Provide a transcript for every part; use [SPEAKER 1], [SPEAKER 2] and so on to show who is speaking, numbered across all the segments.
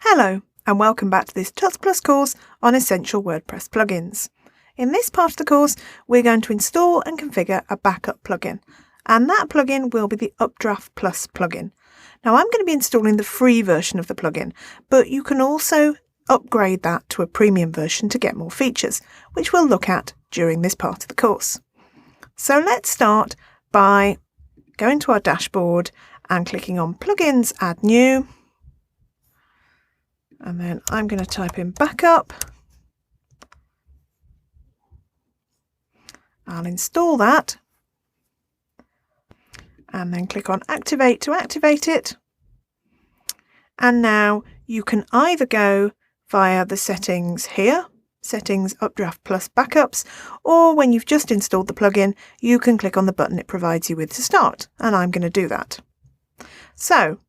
[SPEAKER 1] Hello and welcome back to this UpdraftPlus course on essential WordPress plugins. In this part of the course, we're going to install and configure a backup plugin, and that plugin will be the UpdraftPlus plugin. Now I'm going to be installing the free version of the plugin, but you can also upgrade that to a premium version to get more features, which we'll look at during this part of the course. So let's start by going to our dashboard and clicking on Plugins, Add New. And then I'm going to type in backup. I'll install that. And then click on Activate to activate it. And now you can either go via the settings here, Settings UpdraftPlus Backups, or when you've just installed the plugin, you can click on the button it provides you with to start. And I'm going to do that. So,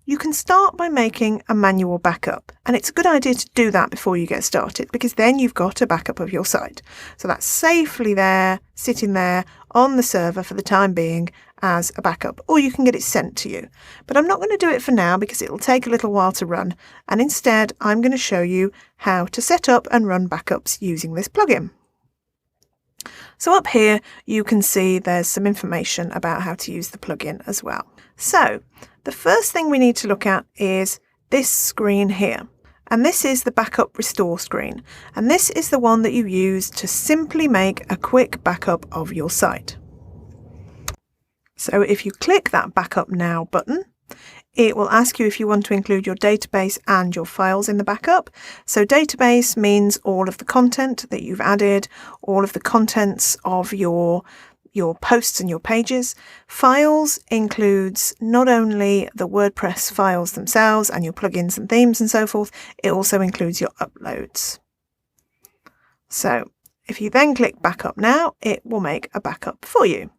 [SPEAKER 1] you can start by making a manual backup, and it's a good idea to do that before you get started because then you've got a backup of your site. So that's safely there, sitting there on the server for the time being as a backup, or you can get it sent to you. But I'm not going to do it for now because it'll take a little while to run, and instead I'm going to show you how to set up and run backups using this plugin. So up here you can see there's some information about how to use the plugin as well. So the first thing we need to look at is this screen here. And this is the backup restore screen. And this is the one that you use to simply make a quick backup of your site. So if you click that backup now button, it will ask you if you want to include your database and your files in the backup. So database means all of the content that you've added, all of the contents of your posts and your pages. Files includes not only the WordPress files themselves and your plugins and themes and so forth, it also includes your uploads. So if you then click backup now, it will make a backup for you.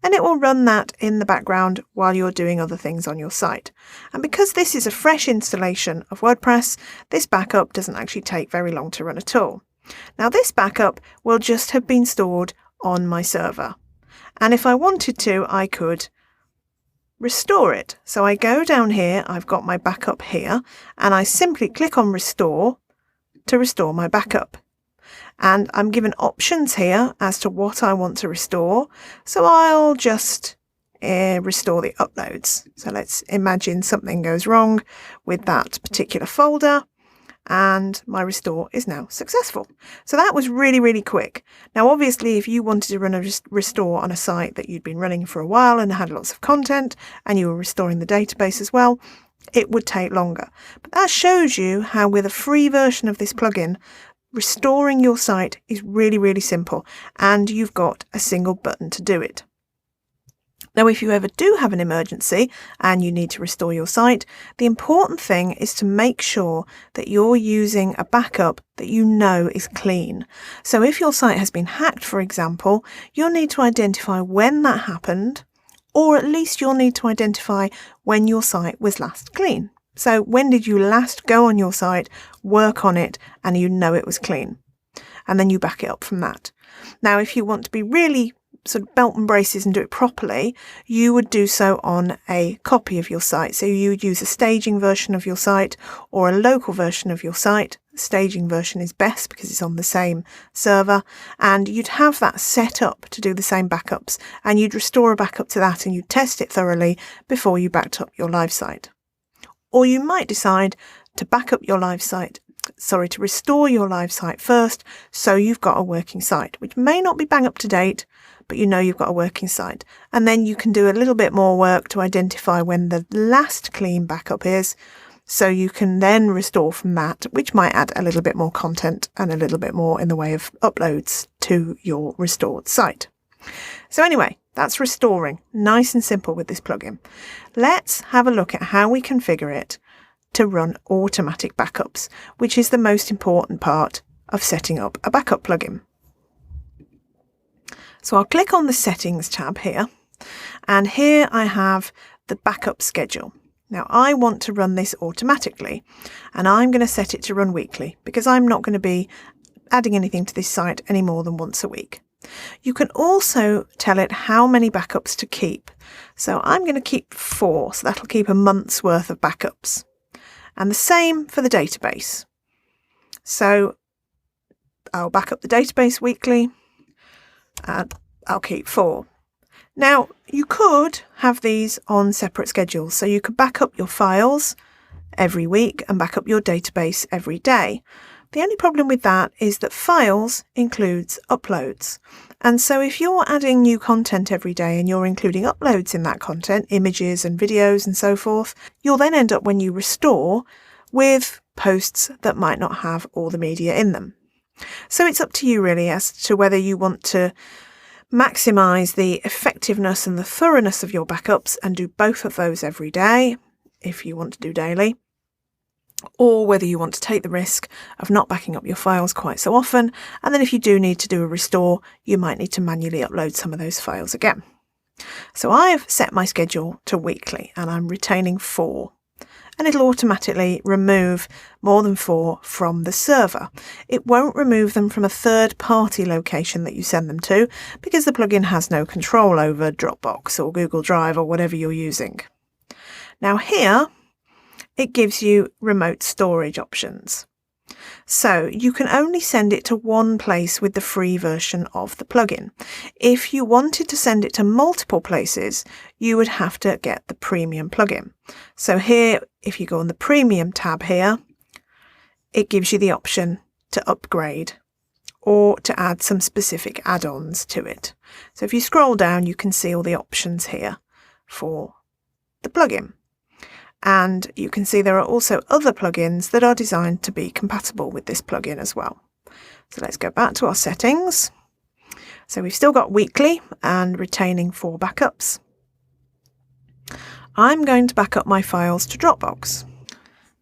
[SPEAKER 1] And it will run that in the background while you're doing other things on your site. And because this is a fresh installation of WordPress, this backup doesn't actually take very long to run at all. Now this backup will just have been stored on my server. And if I wanted to, I could restore it. So I go down here, I've got my backup here, and I simply click on Restore to restore my backup. And I'm given options here as to what I want to restore. So I'll just restore the uploads. So let's imagine something goes wrong with that particular folder. And my restore is now successful. So that was really, really quick. Now, obviously, if you wanted to run a restore on a site that you'd been running for a while and had lots of content and you were restoring the database as well, it would take longer. But that shows you how with a free version of this plugin, restoring your site is really, really simple and you've got a single button to do it. Now, if you ever do have an emergency and you need to restore your site, the important thing is to make sure that you're using a backup that you know is clean. So if your site has been hacked, for example, you'll need to identify when that happened, or at least you'll need to identify when your site was last clean. So when did you last go on your site, work on it, and you know it was clean? And then you back it up from that. Now, if you want to be really sort of belt and braces and do it properly, you would do so on a copy of your site. So you would use a staging version of your site or a local version of your site. The staging version is best because it's on the same server, and you'd have that set up to do the same backups, and you'd restore a backup to that and you'd test it thoroughly before you backed up your live site. Or you might decide to to restore your live site first, so you've got a working site, which may not be bang up to date, but you know you've got a working site. And then you can do a little bit more work to identify when the last clean backup is, so you can then restore from that, which might add a little bit more content and a little bit more in the way of uploads to your restored site. So anyway, that's restoring. Nice and simple with this plugin. Let's have a look at how we configure it to run automatic backups, which is the most important part of setting up a backup plugin. So I'll click on the Settings tab here, and here I have the backup schedule. Now I want to run this automatically, and I'm going to set it to run weekly because I'm not going to be adding anything to this site any more than once a week. You can also tell it how many backups to keep. So I'm going to keep 4, so that'll keep a month's worth of backups. And the same for the database. So I'll back up the database weekly and I'll keep 4. Now, you could have these on separate schedules. So you could back up your files every week and back up your database every day. The only problem with that is that files includes uploads. And so if you're adding new content every day and you're including uploads in that content, images and videos and so forth, you'll then end up when you restore with posts that might not have all the media in them. So it's up to you really as to whether you want to maximise the effectiveness and the thoroughness of your backups and do both of those every day, if you want to do daily, or whether you want to take the risk of not backing up your files quite so often, and then if you do need to do a restore, you might need to manually upload some of those files again. So I've set my schedule to weekly and I'm retaining 4. And it'll automatically remove more than 4 from the server. It won't remove them from a third-party location that you send them to because the plugin has no control over Dropbox or Google Drive or whatever you're using. Now here, it gives you remote storage options. So you can only send it to one place with the free version of the plugin. If you wanted to send it to multiple places, you would have to get the premium plugin. So here, if you go on the premium tab here, it gives you the option to upgrade or to add some specific add-ons to it. So if you scroll down, you can see all the options here for the plugin. And you can see there are also other plugins that are designed to be compatible with this plugin as well. So let's go back to our settings. So we've still got weekly and retaining 4 backups. I'm going to back up my files to Dropbox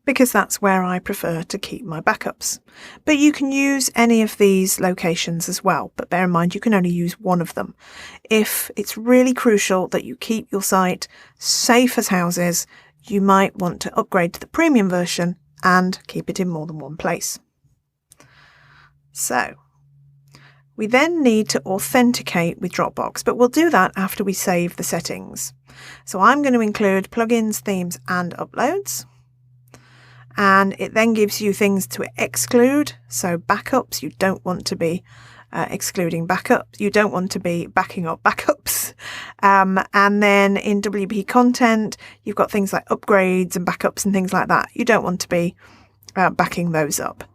[SPEAKER 1] because that's where I prefer to keep my backups. But you can use any of these locations as well, but bear in mind you can only use one of them. If it's really crucial that you keep your site safe as houses, you might want to upgrade to the premium version and keep it in more than one place. So we then need to authenticate with Dropbox, but we'll do that after we save the settings. So I'm going to include plugins, themes and uploads. And it then gives you things to exclude. So backups, you don't want to be excluding backups. You don't want to be backing up backups. And then in WP content, you've got things like upgrades and backups and things like that. You don't want to be backing those up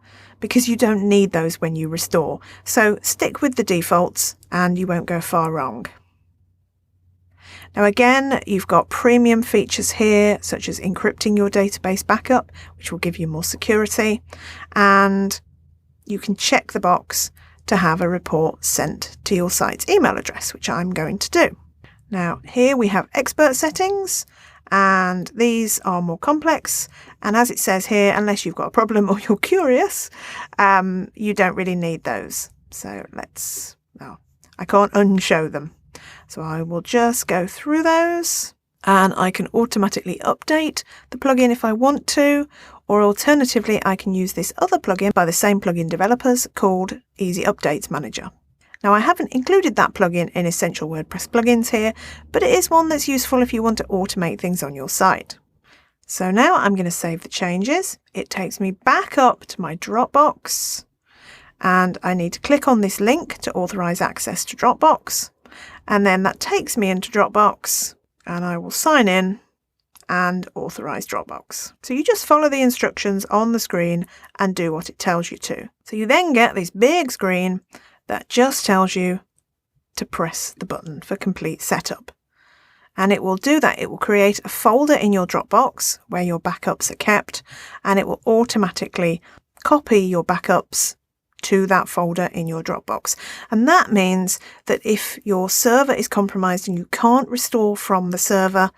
[SPEAKER 1] because you don't need those when you restore. So stick with the defaults and you won't go far wrong. Now again, you've got premium features here, such as encrypting your database backup, which will give you more security. And you can check the box to have a report sent to your site's email address, which I'm going to do. Now here we have expert settings and these are more complex. And as it says here, unless you've got a problem or you're curious, you don't really need those. So I can't unshow them. So I will just go through those and I can automatically update the plugin if I want to, or alternatively, I can use this other plugin by the same plugin developers called Easy Updates Manager. Now I haven't included that plugin in Essential WordPress plugins here, but it is one that's useful if you want to automate things on your site. So now I'm going to save the changes. It takes me back up to my Dropbox and I need to click on this link to authorize access to Dropbox. And then that takes me into Dropbox and I will sign in and authorize Dropbox. So you just follow the instructions on the screen and do what it tells you to. So you then get this big screen that just tells you to press the button for complete setup. And it will do that. It will create a folder in your Dropbox where your backups are kept, and it will automatically copy your backups to that folder in your Dropbox. And that means that if your server is compromised and you can't restore from the server,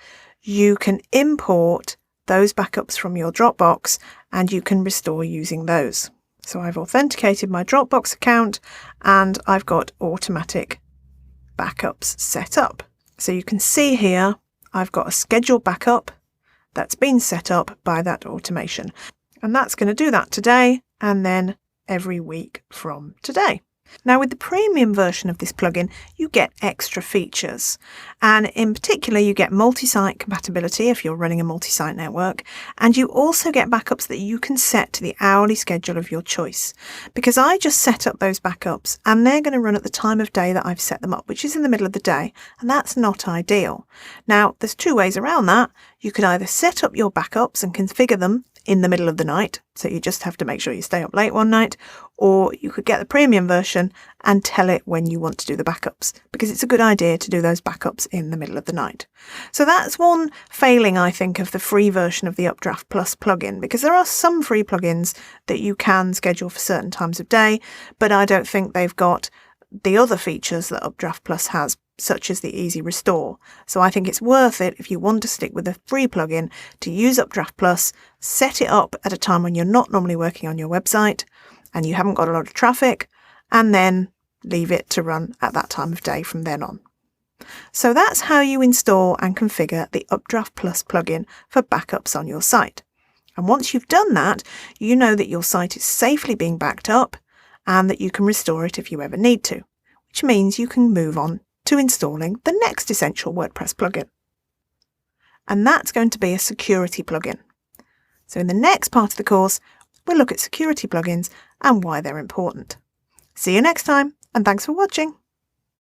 [SPEAKER 1] you can import those backups from your Dropbox and you can restore using those. So I've authenticated my Dropbox account and I've got automatic backups set up. So you can see here, I've got a scheduled backup that's been set up by that automation. And that's going to do that today and then every week from today. Now, with the premium version of this plugin, you get extra features. And in particular, you get multi-site compatibility if you're running a multi-site network. And you also get backups that you can set to the hourly schedule of your choice. Because I just set up those backups and they're going to run at the time of day that I've set them up, which is in the middle of the day. And that's not ideal. Now, there's two ways around that. You could either set up your backups and configure them in the middle of the night, so you just have to make sure you stay up late one night, or you could get the premium version and tell it when you want to do the backups, because it's a good idea to do those backups in the middle of the night. So that's one failing, I think, of the free version of the UpdraftPlus plugin, because there are some free plugins that you can schedule for certain times of day, but I don't think they've got the other features that UpdraftPlus has, such as the easy restore. So I think it's worth it if you want to stick with a free plugin to use UpdraftPlus, set it up at a time when you're not normally working on your website and you haven't got a lot of traffic, and then leave it to run at that time of day from then on. So that's how you install and configure the UpdraftPlus plugin for backups on your site. And once you've done that, you know that your site is safely being backed up and that you can restore it if you ever need to, which means you can move on to installing the next essential WordPress plugin. And that's going to be a security plugin. So in the next part of the course, we'll look at security plugins and why they're important. See you next time, and thanks for watching.